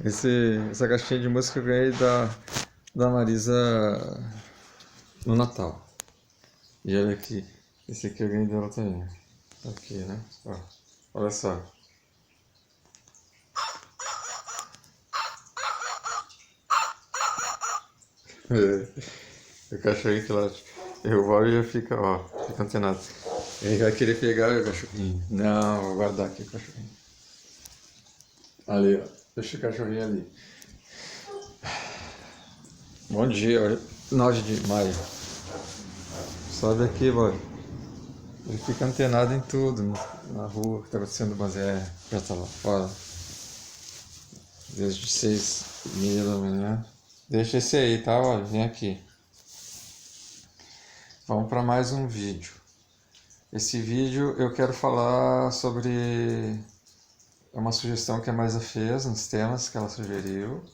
Essa caixinha de música eu ganhei da Marisa no Natal. E olha aqui, esse aqui eu ganhei dela também. Aqui, né? Ó, olha só. O cachorrinho que lá derrubar e já fica, ó, fica antenado. Ele vai querer pegar o cachorrinho. Não, vou guardar aqui o cachorrinho. Ali, ó. Deixa o cachorrinho ali. Bom dia, olha. 9 de maio. Sobe aqui, boy. Ele fica antenado em tudo, na rua, que tá acontecendo, mas já tá lá fora. Desde 6h30 da manhã. Deixa esse aí, tá? Olha, vem aqui. Vamos para mais um vídeo. Esse vídeo eu quero falar sobre uma sugestão que a Marisa fez, nos temas que ela sugeriu.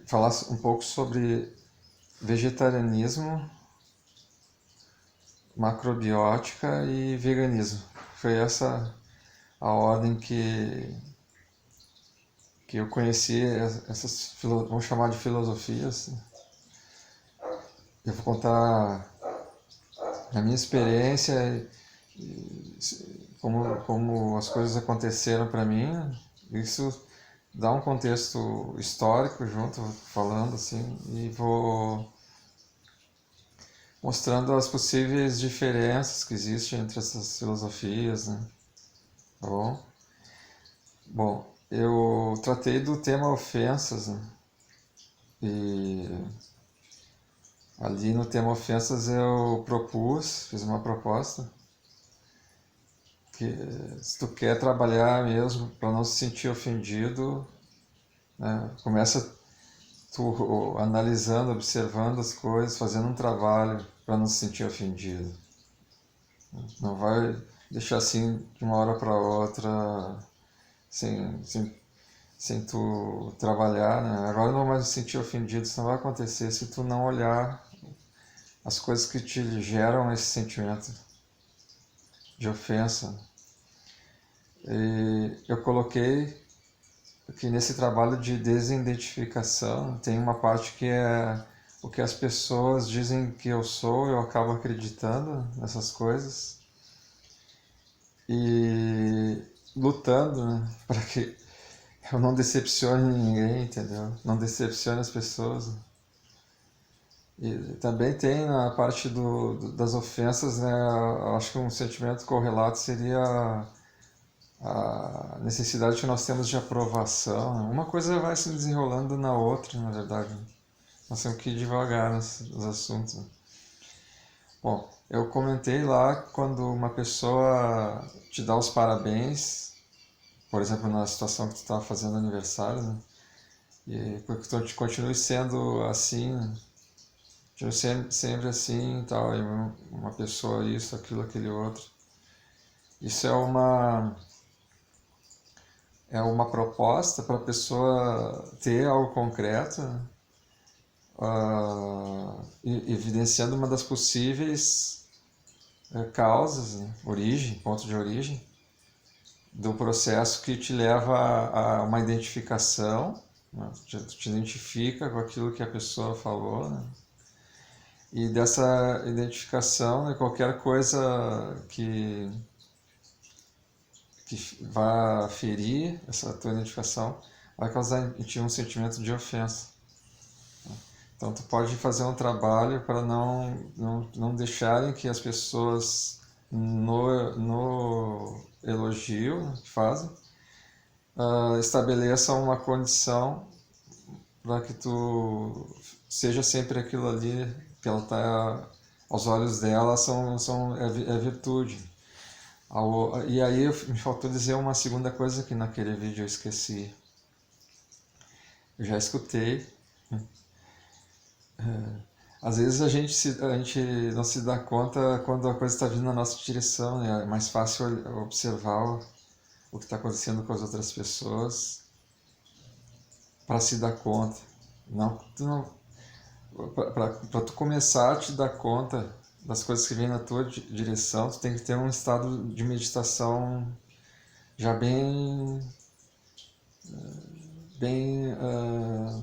Falar um pouco sobre vegetarianismo, macrobiótica e veganismo. Foi essa a ordem que eu conheci essas, vamos chamar de filosofias. Eu vou contar a minha experiência, como as coisas aconteceram para mim. Isso dá um contexto histórico junto, falando assim, e vou mostrando as possíveis diferenças que existem entre essas filosofias, né? Tá bom? Bom, eu tratei do tema ofensas, né? E ali no tema ofensas eu fiz uma proposta, que se tu quer trabalhar mesmo para não se sentir ofendido, né, começa tu analisando, observando as coisas, fazendo um trabalho para não se sentir ofendido. Não vai deixar assim de uma hora para outra sem tu trabalhar, né? Agora não vai me sentir ofendido, isso não vai acontecer se tu não olhar as coisas que te geram esse sentimento de ofensa. E eu coloquei que nesse trabalho de desidentificação tem uma parte que é o que as pessoas dizem que eu sou, eu acabo acreditando nessas coisas e lutando, né, para que eu não decepcione ninguém, entendeu? Não decepcione as pessoas. E também tem a parte das ofensas, né? Eu acho que um sentimento correlato seria a necessidade que nós temos de aprovação, né? Uma coisa vai se desenrolando na outra, na verdade. Nós temos que ir devagar nos assuntos. Bom, eu comentei lá quando uma pessoa te dá os parabéns, por exemplo, na situação que tu estava fazendo aniversário, né? E que tu continue sendo assim, né? Sempre assim e tal, e uma pessoa isso, aquilo, aquele outro. Isso é uma proposta para a pessoa ter algo concreto, né? Evidenciando uma das possíveis causas, né? Ponto de origem, do processo que te leva a uma identificação, né? Tu te identifica com aquilo que a pessoa falou, né? E dessa identificação, né, qualquer coisa que vá ferir essa tua identificação vai causar em ti um sentimento de ofensa. Então tu pode fazer um trabalho para não deixarem que as pessoas no elogio que fazem estabeleçam uma condição para que tu seja sempre aquilo ali que ela está aos olhos dela é virtude. E aí me faltou dizer uma segunda coisa que naquele vídeo eu esqueci. Eu já escutei. Às vezes a gente não se dá conta quando a coisa está vindo na nossa direção, né? É mais fácil observar o que está acontecendo com as outras pessoas para se dar conta. Para tu começar a te dar conta das coisas que vêm na tua direção, tu tem que ter um estado de meditação já bem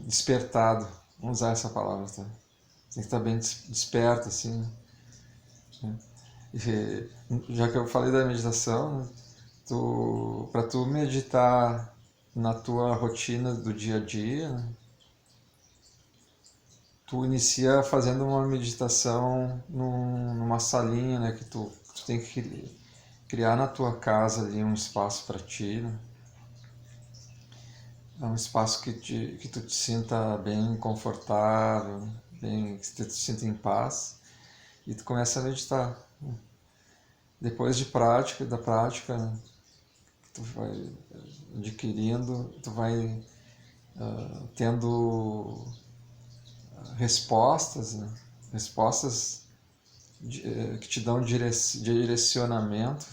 despertado, vamos usar essa palavra, tá? Tem que estar bem desperto, assim, né? E, já que eu falei da meditação, né, para tu meditar na tua rotina do dia a dia, né, tu inicia fazendo uma meditação numa salinha, né, que tu tem que criar na tua casa ali um espaço para ti, né? É um espaço que tu te sinta bem confortável, que tu te sinta em paz, e tu começa a meditar. Depois da prática, né, tu vai adquirindo, tu vai tendo respostas, né? Respostas que te dão direcionamento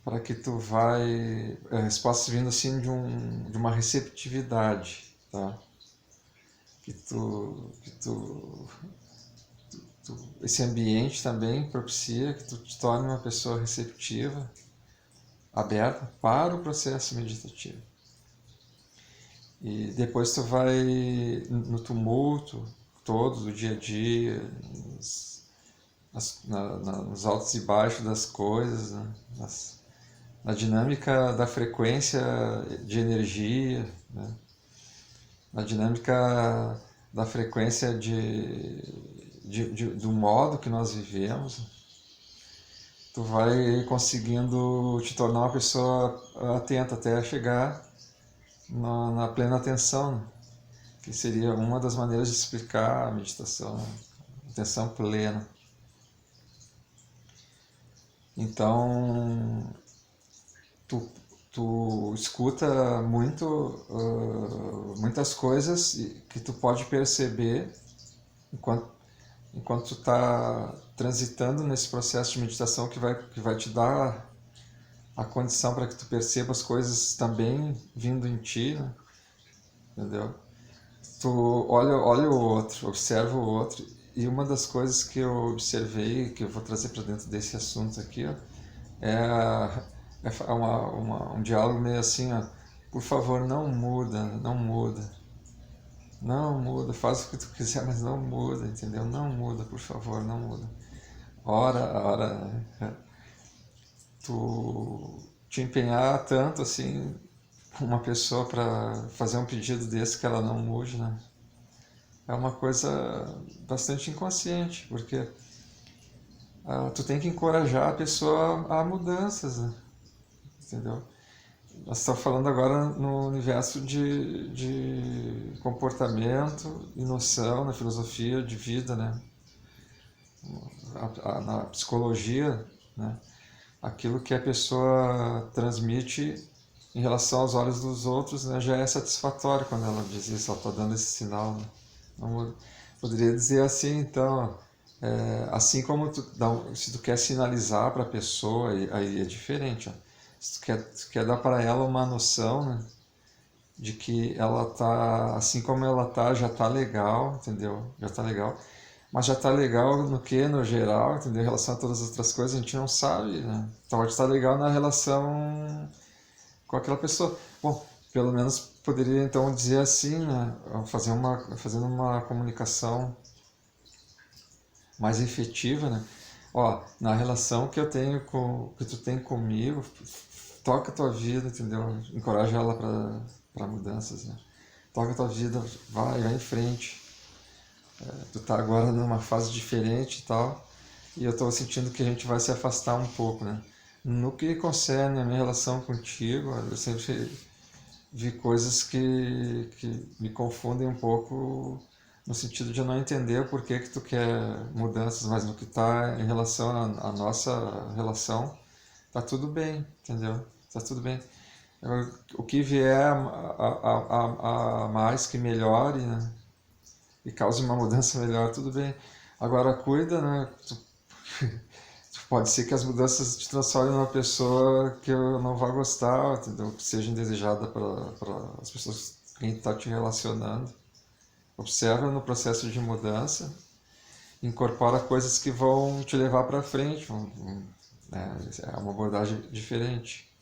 para que tu vai... respostas vindo assim de uma receptividade, tá? Esse ambiente também propicia que tu te torne uma pessoa receptiva, aberta para o processo meditativo. E depois tu vai no tumulto todo do dia a dia, nos altos e baixos das coisas, né? Na dinâmica da frequência de energia, né? Na dinâmica da frequência do modo que nós vivemos, tu vai conseguindo te tornar uma pessoa atenta até chegar na plena atenção, né? Que seria uma das maneiras de explicar a meditação, né? Atenção plena. Então, tu escuta muitas coisas que tu pode perceber enquanto tu está transitando nesse processo de meditação que vai te dar a condição para que tu perceba as coisas também vindo em ti, né? Entendeu? Tu olha o outro, observa o outro, e uma das coisas que eu observei, que eu vou trazer para dentro desse assunto aqui, ó, é um diálogo meio assim, ó, por favor, não muda, não muda, faz o que tu quiser, mas não muda, entendeu? Não muda, por favor, não muda. Ora, tu te empenhar tanto assim uma pessoa para fazer um pedido desse que ela não mude, né? É uma coisa bastante inconsciente, porque tu tem que encorajar a pessoa a mudanças, né? Entendeu? Nós estamos falando agora no universo de comportamento e noção, na filosofia de vida, né? Na psicologia, né? Aquilo que a pessoa transmite em relação aos olhos dos outros, né, já é satisfatório quando ela diz isso, ela está dando esse sinal, né? Não, poderia dizer assim, então, assim como se tu quer sinalizar para a pessoa, aí é diferente, ó. Se tu quer dar para ela uma noção, né, de que ela tá, assim como ela tá, já tá legal, entendeu? Já tá legal. Mas já tá legal no que? No geral, entendeu? Em relação a todas as outras coisas, a gente não sabe, né? Então pode estar legal na relação com aquela pessoa. Bom, pelo menos poderia então dizer assim, né? Fazendo uma comunicação mais efetiva, né? Ó, na relação que eu tenho que tu tem comigo, toca a tua vida, entendeu? Encoraja ela para mudanças, né? Toca a tua vida, vai em frente. Tu tá agora numa fase diferente e tal, e eu tô sentindo que a gente vai se afastar um pouco, né? No que concerne a minha relação contigo, eu sempre vi coisas que me confundem um pouco, no sentido de eu não entender o porquê que tu quer mudanças, mas no que está em relação à nossa relação, tá tudo bem, entendeu? Tá tudo bem. O que vier a mais que melhore, né, e cause uma mudança melhor, tudo bem. Agora cuida, né? Pode ser que as mudanças te transformem numa pessoa que eu não vá gostar, entendeu? Que seja indesejada para as pessoas com quem está te relacionando. Observa no processo de mudança, incorpora coisas que vão te levar para frente, né? É uma abordagem diferente.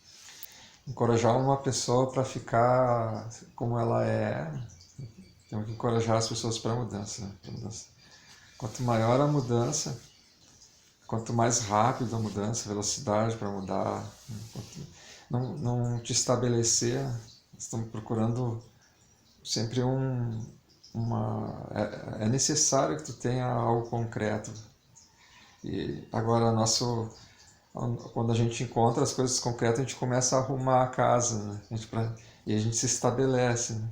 encorajar uma pessoa para ficar como ela é. Temos que encorajar as pessoas para a mudança, né? Pra mudança. Quanto maior a mudança, quanto mais rápido a mudança, velocidade para mudar, não te estabelecer, estamos procurando sempre é necessário que tu tenha algo concreto. E agora quando a gente encontra as coisas concretas, a gente começa a arrumar a casa, né? E a gente se estabelece, né?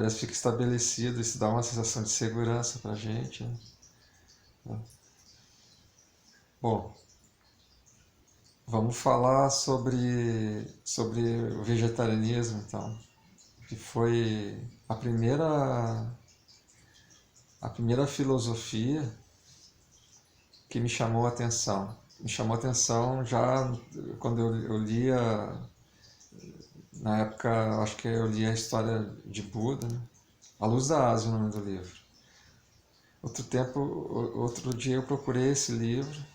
Fica estabelecido, isso dá uma sensação de segurança pra gente, né? Bom, vamos falar sobre o vegetarianismo, então, que foi a primeira filosofia que me chamou a atenção. Me chamou a atenção já quando eu lia, na época, acho que eu li a história de Buda, né? A Luz da Ásia, o nome do livro. Outro dia eu procurei esse livro,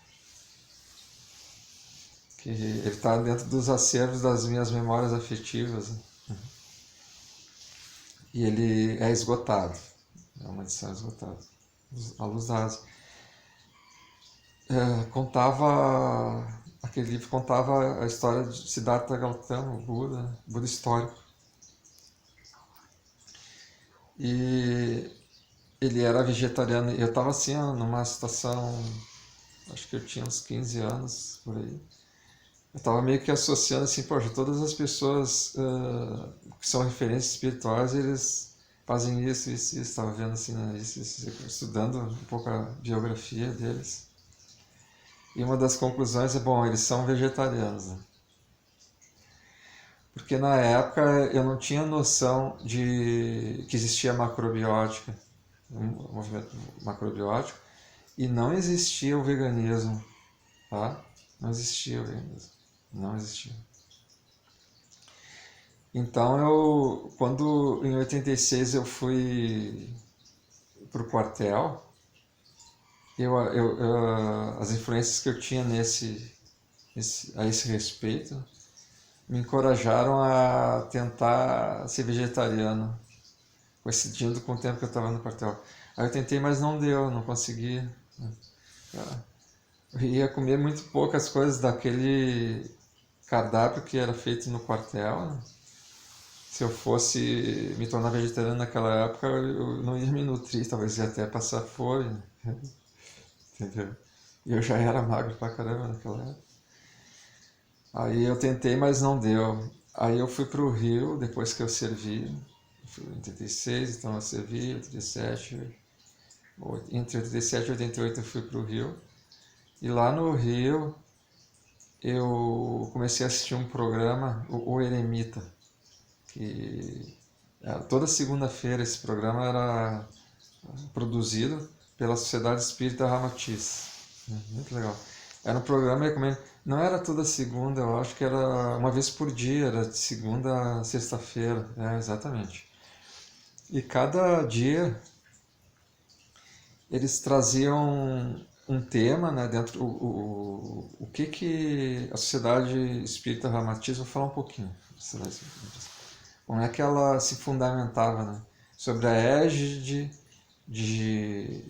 que ele está dentro dos acervos das minhas memórias afetivas, né? E ele é esgotado, é uma edição esgotada. A Luz da Ásia. Aquele livro contava a história de Siddhartha Gautama, o Buda histórico. E ele era vegetariano. Eu estava assim, numa situação, acho que eu tinha uns 15 anos, por aí. Eu estava meio que associando assim, poxa, todas as pessoas que são referências espirituais, eles fazem isso. Estava vendo assim, né, isso, estudando um pouco a biografia deles. E uma das conclusões é, bom, eles são vegetarianos, né? Porque na época eu não tinha noção de que existia macrobiótica, um movimento macrobiótico, e não existia o veganismo, tá? Não existia o veganismo, não existia. Então quando em 86 eu fui pro quartel, as influências que eu tinha a esse respeito me encorajaram a tentar ser vegetariano, coincidindo com o tempo que eu estava no quartel. Aí eu tentei, mas não deu, não consegui. Eu ia comer muito poucas coisas daquele cardápio que era feito no quartel, né? Se eu fosse me tornar vegetariano naquela época, eu não ia me nutrir, talvez ia até passar fome, entendeu? E eu já era magro pra caramba naquela época. Aí eu tentei, mas não deu. Aí eu fui pro Rio, depois que eu servi, fui em 86, então eu servi, 87, entre 87 e 88 eu fui pro Rio. E lá no Rio eu comecei a assistir um programa, o Eremita, que toda segunda-feira esse programa era produzido pela Sociedade Espírita Ramatiz. Muito legal. Era um programa, não era toda segunda, eu acho que era uma vez por dia, era de segunda a sexta-feira, exatamente. E cada dia eles traziam um tema, né, dentro o que a Sociedade Espírita Ramatiz, vou falar um pouquinho, como é que ela se fundamentava, né, sobre a égide de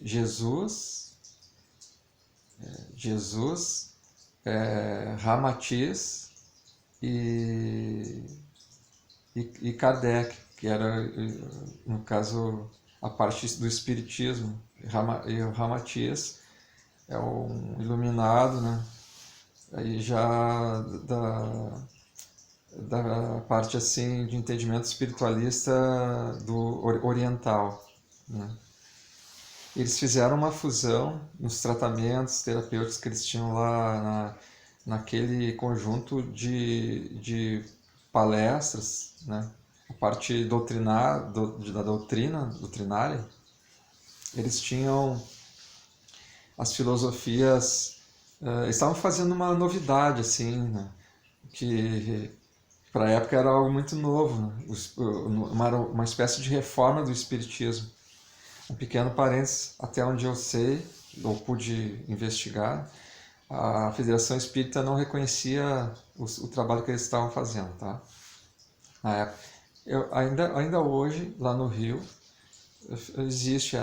Ramatiz e Kardec, que era, no caso, a parte do espiritismo. E o Ramatiz é um iluminado, né? Aí já da parte assim de entendimento espiritualista do oriental, né? Eles fizeram uma fusão nos tratamentos terapêuticos que eles tinham lá naquele conjunto de palestras, né? A parte da doutrinária, eles tinham as filosofias, estavam fazendo uma novidade, assim, né? Que para a época era algo muito novo, né? Uma espécie de reforma do espiritismo. Um pequeno parênteses, até onde eu sei, ou pude investigar, a Federação Espírita não reconhecia o trabalho que eles estavam fazendo, tá? Na época. Ainda hoje, lá no Rio, existe,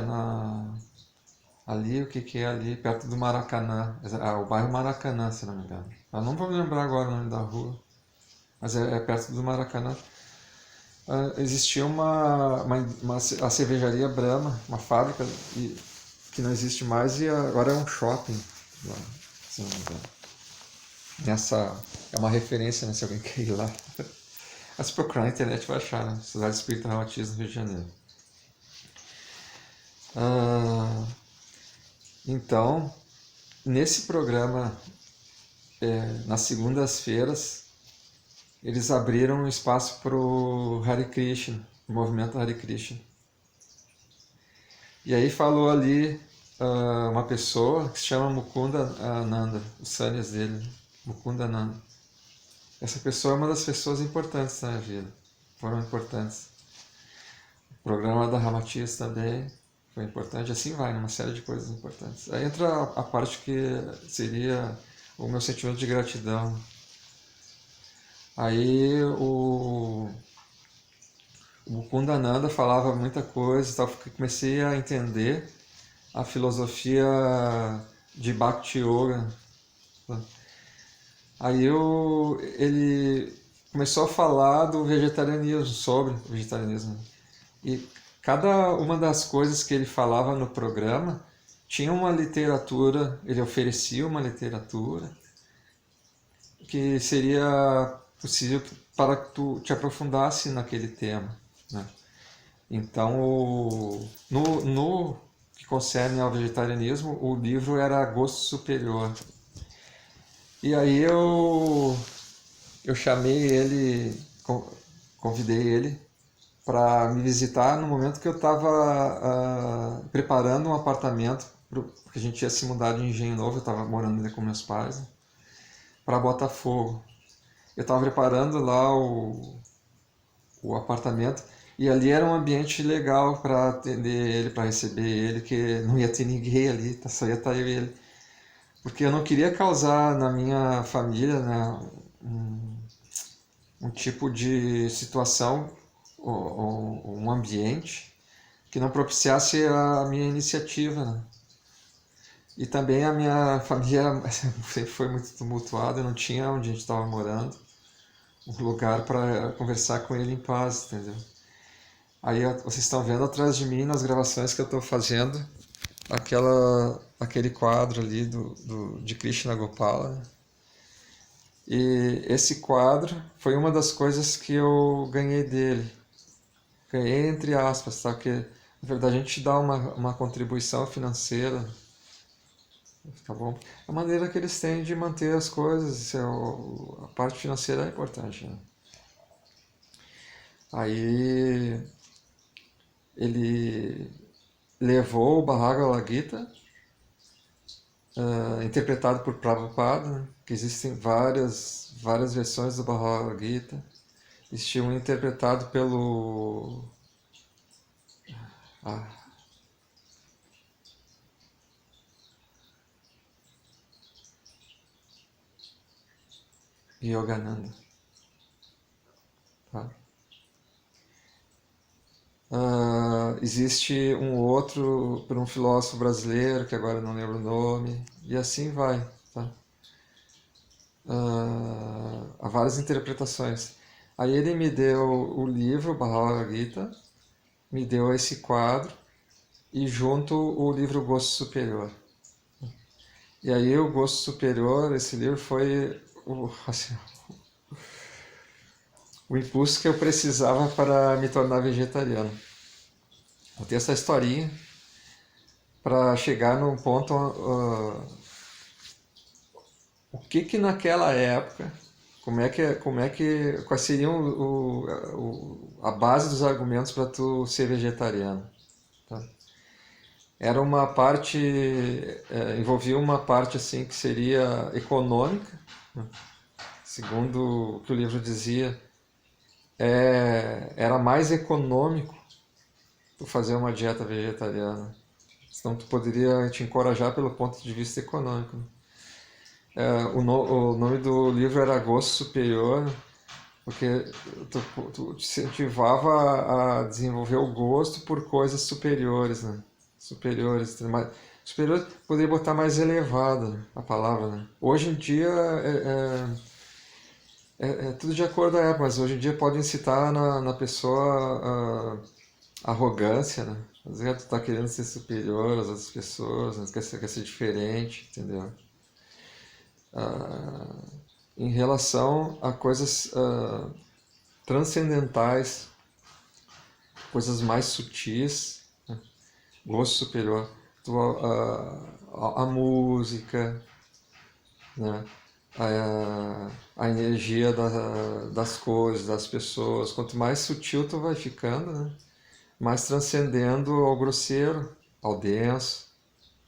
ali, o que é ali, perto do Maracanã, o bairro Maracanã, se não me engano. Eu não vou me lembrar agora o nome da rua, mas é perto do Maracanã. Existia a cervejaria Brahma, uma fábrica que não existe mais, e agora é um shopping lá, se não me engano. É uma referência, né, se alguém quer ir lá. Mas se procurar na internet vai achar, né? Sociedade Espírita Ramatiz, no Rio de Janeiro. Então, nesse programa, nas segundas-feiras, eles abriram um espaço para o Hare Krishna, o movimento Hare Krishna. E aí falou ali uma pessoa que se chama Mukunda Ananda, os sanyas dele, Mukunda Ananda. Essa pessoa é uma das pessoas importantes na minha vida, foram importantes. O programa da Ramatiz também foi importante, assim vai, numa série de coisas importantes. Aí entra a parte que seria o meu sentimento de gratidão. Aí o Mukunda Ananda falava muita coisa, então comecei a entender a filosofia de Bhakti Yoga. Aí ele começou a falar do vegetarianismo, sobre o vegetarianismo. E cada uma das coisas que ele falava no programa tinha uma literatura, ele oferecia uma literatura que seria possível para que tu te aprofundasse naquele tema, né? Então, no que concerne ao vegetarianismo, o livro era Gosto Superior. E aí eu chamei ele, convidei ele para me visitar no momento que eu estava preparando um apartamento, porque a gente ia se mudar de Engenho Novo, eu estava morando ainda com meus pais, né, para Botafogo. Eu estava preparando lá o apartamento e ali era um ambiente legal para atender ele, para receber ele, que não ia ter ninguém ali, só ia estar eu e ele. Porque eu não queria causar na minha família, né, um tipo de situação ou um ambiente que não propiciasse a minha iniciativa, né? E também a minha família sempre foi muito tumultuada, eu não tinha onde a gente estava morando um lugar para conversar com ele em paz, entendeu? Aí vocês estão vendo atrás de mim nas gravações que eu estou fazendo aquele quadro ali de Krishna Gopala, né? E esse quadro foi uma das coisas que eu ganhei dele. Ganhei entre aspas, tá? Porque, na verdade, a gente dá uma contribuição financeira, tá bom? É a maneira que eles têm de manter as coisas, a parte financeira é importante, né? Aí ele levou o Bhagavad Gita, interpretado por Prabhupada, né? Que existem várias versões do Bhagavad Gita. Existe um interpretado pelo Yogananda, tá? Existe um outro por um filósofo brasileiro, que agora não lembro o nome, e assim vai, tá? Há várias interpretações. Aí ele me deu o livro, Bhagavad Gita, me deu esse quadro, e junto o livro Gosto Superior. E aí o Gosto Superior, esse livro foi assim, o impulso que eu precisava para me tornar vegetariano. Eu tenho essa historinha para chegar num ponto o que naquela época, quais seriam a base dos argumentos para tu ser vegetariano, tá? Era uma parte, envolvia uma parte assim que seria econômica, né? Segundo o que o livro dizia, era mais econômico tu fazer uma dieta vegetariana. Senão tu poderia te encorajar pelo ponto de vista econômico, né? o nome do livro era Gosto Superior, porque tu te incentivava a desenvolver o gosto por coisas superiores, né? Superiores, superior poderia botar mais elevada, né, a palavra, né? Hoje em dia é tudo de acordo com a época, mas hoje em dia pode incitar na pessoa arrogância, né? Às vezes tu tá querendo ser superior às outras pessoas, né? Quer ser diferente, entendeu? Ah, em relação a coisas transcendentais, coisas mais sutis, né? Gosto superior, a música, né? A energia das cores, das pessoas. Quanto mais sutil tu vai ficando, né? Mais transcendendo ao grosseiro, ao denso,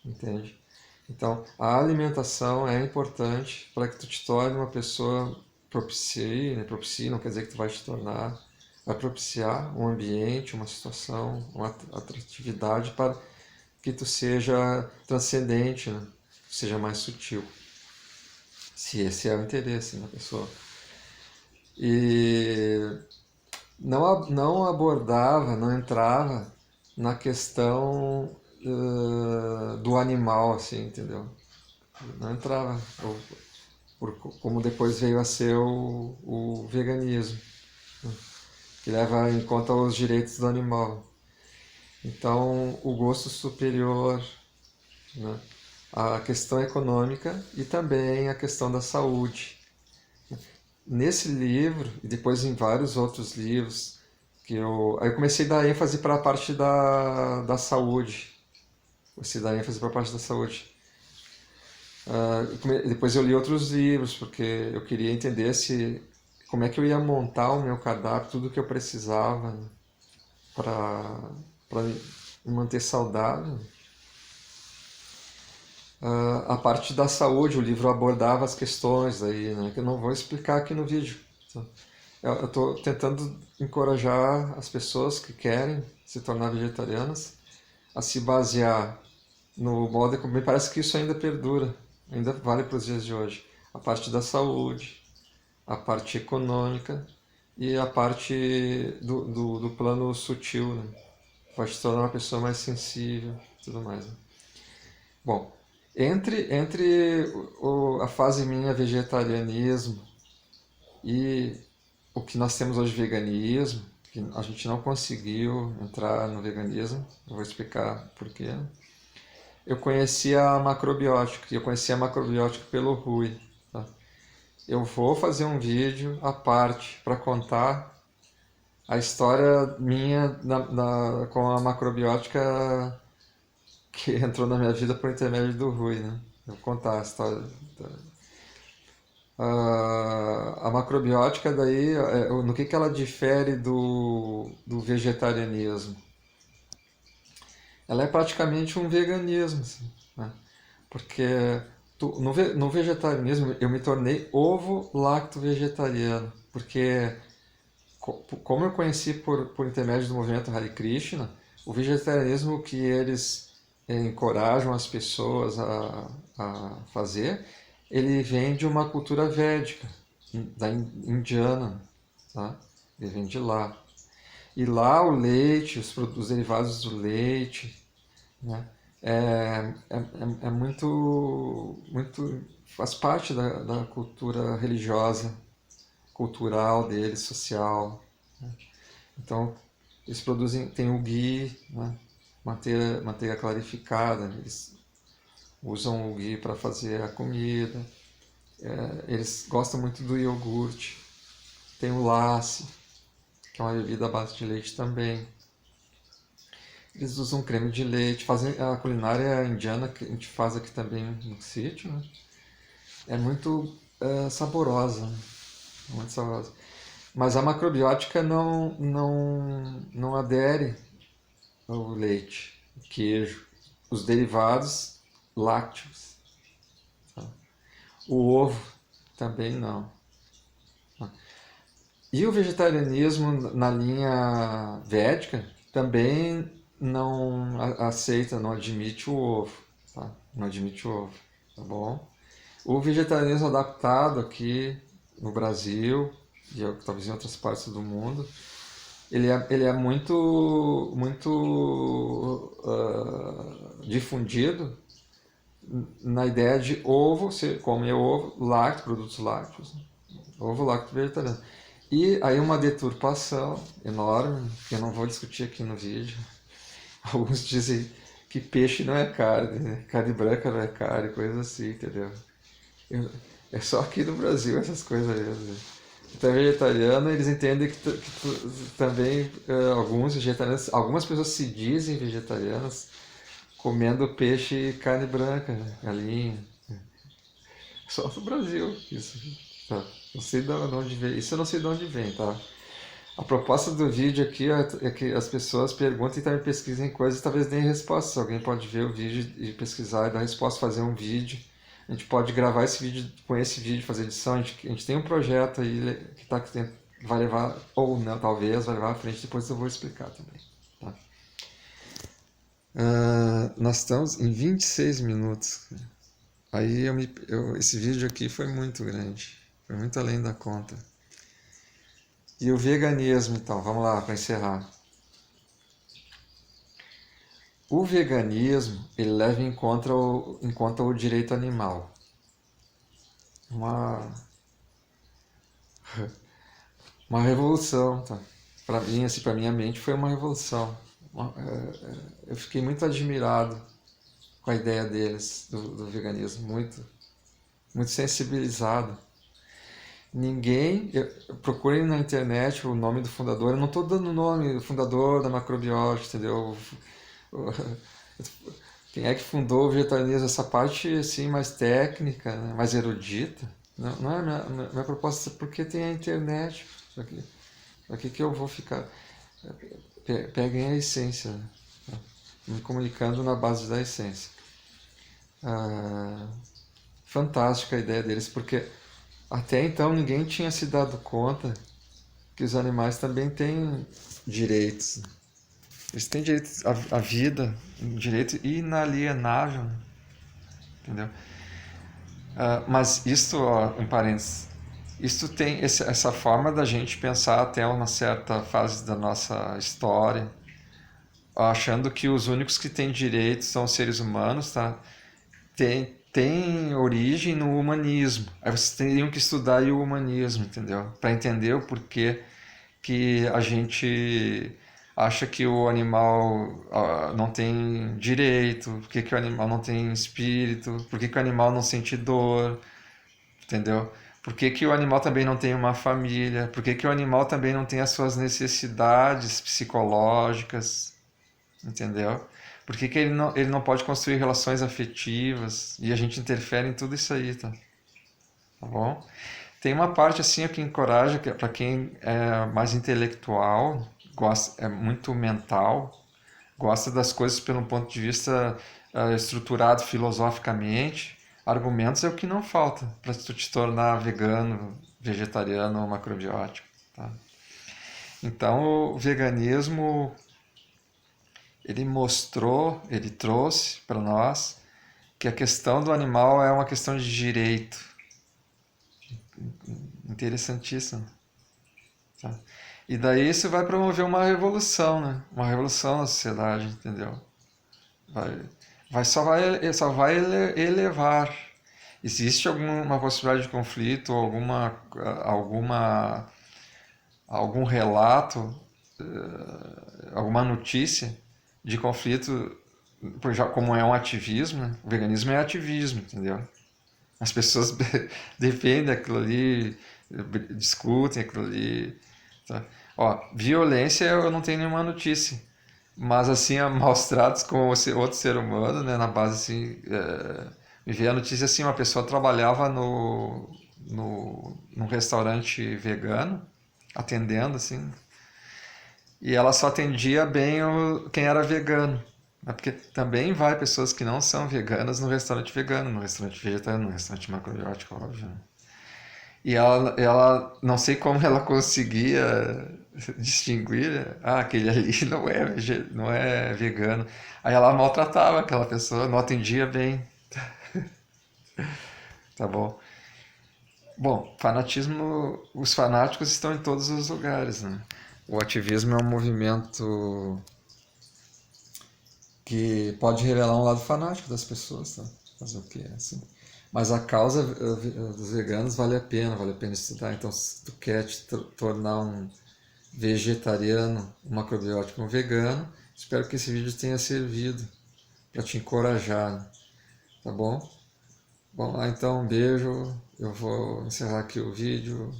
entende? Então, a alimentação é importante para que tu te torne uma pessoa propicie, né? Propicie não quer dizer que tu vai te tornar, vai propiciar um ambiente, uma situação, uma atratividade para que tu seja transcendente, né? Seja mais sutil, se esse é o interesse da pessoa. E não abordava, não entrava na questão do animal, assim, entendeu? Não entrava, como depois veio a ser o veganismo, né? Que leva em conta os direitos do animal. Então, o gosto superior, né? A questão econômica e também a questão da saúde. Nesse livro, e depois em vários outros livros, aí eu comecei a dar ênfase para a parte da saúde. Comecei a dar ênfase para a parte da saúde. Depois eu li outros livros, porque eu queria entender como é que eu ia montar o meu cardápio, tudo que eu precisava, né, para me manter saudável. A parte da saúde, o livro abordava as questões aí, né, que eu não vou explicar aqui no vídeo. Então, eu estou tentando encorajar as pessoas que querem se tornar vegetarianas a se basear no modo como me parece que isso ainda perdura, ainda vale para os dias de hoje. A parte da saúde, a parte econômica e a parte do plano sutil, né? Vai te tornar uma pessoa mais sensível e tudo mais, né? Bom, entre a fase minha vegetarianismo e o que nós temos hoje veganismo, que a gente não conseguiu entrar no veganismo, eu vou explicar por quê. Eu conhecia a macrobiótica, e eu conhecia a macrobiótica pelo Rui. Tá? Eu vou fazer um vídeo à parte para contar a história minha com a macrobiótica que entrou na minha vida por intermédio do Rui, né? Eu vou contar a história. A macrobiótica daí, no que ela difere do vegetarianismo? Ela é praticamente um veganismo, assim, né? Porque no vegetarianismo eu me tornei ovo-lacto vegetariano, porque como eu conheci por intermédio do movimento Hare Krishna, o vegetarianismo que eles encorajam as pessoas a fazer, ele vem de uma cultura védica, da indiana, tá? Ele vem de lá. E lá o leite, os derivados do leite, né? É muito, faz parte da cultura religiosa, cultural deles, social, né? Então, eles produzem, tem o ghee, né? Manteiga clarificada, eles usam o ghee para fazer a comida, eles gostam muito do iogurte, tem o lassi, que é uma bebida à base de leite também. Eles usam creme de leite, fazem a culinária indiana que a gente faz aqui também no sítio, né? É muito saborosa, né? Muito saborosa. Mas a macrobiótica não adere ao leite, ao queijo, os derivados lácteos. Tá? O ovo também não. E o vegetarianismo na linha védica também não aceita, não admite o ovo, tá? Não admite o ovo, tá bom? O vegetarianismo adaptado aqui no Brasil e talvez em outras partes do mundo, ele é muito difundido na ideia de ovo, você come ovo, lácteo, produtos lácteos, né? Ovo lácteo vegetariano. E aí uma deturpação enorme, que eu não vou discutir aqui no vídeo. Alguns dizem que peixe não é carne, né? Carne branca não é carne, coisa assim, entendeu? É só aqui no Brasil essas coisas mesmo. Então, vegetariano, eles entendem também alguns vegetarianos, algumas pessoas se dizem vegetarianas comendo peixe e carne branca, né? Galinha. Só no Brasil isso. Tá. Não sei de onde vem. Isso eu não sei de onde vem, tá? A proposta do vídeo aqui é que as pessoas perguntem e também pesquisem coisas e talvez deem respostas. Alguém pode ver o vídeo e pesquisar e dar resposta, fazer um vídeo. A gente pode gravar esse vídeo, com esse vídeo, fazer edição. A gente tem um projeto aí que vai levar, ou não, talvez, vai levar à frente, depois eu vou explicar também. Tá? Nós estamos em 26 minutos. Aí esse vídeo aqui foi muito grande, foi muito além da conta. E o veganismo, então, vamos lá para encerrar. O veganismo, ele leva em conta o direito animal. Uma revolução, tá? Para mim, assim, para minha mente foi uma revolução. Eu fiquei muito admirado com a ideia deles do veganismo, muito sensibilizado. Procurem na internet o nome do fundador. Eu não estou dando o nome do fundador da macrobiótica, entendeu? Quem é que fundou o vegetarianismo? Essa parte assim mais técnica, né? Mais erudita. Não é minha proposta, porque tem a internet. Para que eu vou ficar? Peguem a essência, né? Me comunicando na base da essência. Fantástica a ideia deles, porque até então ninguém tinha se dado conta que os animais também têm direitos. Eles têm direito à vida, um direito inalienável, entendeu? Mas isto, em parênteses, isto tem essa forma da gente pensar até uma certa fase da nossa história, achando que os únicos que têm direitos são os seres humanos, tá? Tem origem no humanismo. Aí vocês teriam que estudar o humanismo, entendeu? Para entender o porquê que a gente acha que o animal não tem direito, por que o animal não tem espírito, por que o animal não sente dor, entendeu? Por que o animal também não tem uma família, por que o animal também não tem as suas necessidades psicológicas, entendeu? Por que ele não pode construir relações afetivas e a gente interfere em tudo isso aí, tá? Tá bom? Tem uma parte assim que encoraja para quem é mais intelectual, é muito mental, gosta das coisas pelo ponto de vista estruturado filosoficamente. Argumentos é o que não falta para tu te tornar vegano, vegetariano ou macrobiótico. Tá? Então o veganismo ele trouxe para nós que a questão do animal é uma questão de direito. Interessantíssimo. Tá? E daí isso vai promover uma revolução, né? Uma revolução na sociedade, entendeu? Só vai elevar. Existe alguma possibilidade de conflito, algum relato, alguma notícia de conflito, como é um ativismo, né? O veganismo é ativismo, entendeu? As pessoas defendem aquilo ali, discutem aquilo ali. Tá? Violência eu não tenho nenhuma notícia. Mas assim, maus tratos com outro ser humano, né? Na base assim, me veio a notícia assim, uma pessoa trabalhava num restaurante vegano, atendendo assim, e ela só atendia bem quem era vegano. Né? Porque também vai pessoas que não são veganas no restaurante vegano, no restaurante vegetariano, no restaurante macrobiótico, óbvio. Né? E ela, não sei como ela conseguia distinguir, aquele ali não é vegano. Aí ela maltratava aquela pessoa, não atendia bem. tá bom? Bom, fanatismo, os fanáticos estão em todos os lugares, né? O ativismo é um movimento que pode revelar um lado fanático das pessoas, tá? Fazer o quê? Assim. Mas a causa dos veganos vale a pena estudar. Então, se tu quer te tornar um vegetariano, um macrobiótico, um vegano, espero que esse vídeo tenha servido para te encorajar, né? Tá bom? Bom, então um beijo. Eu vou encerrar aqui o vídeo,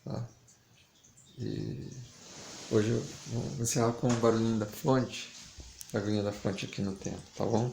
tá? E hoje eu vou encerrar com o barulhinho da fonte aqui no tempo, tá bom?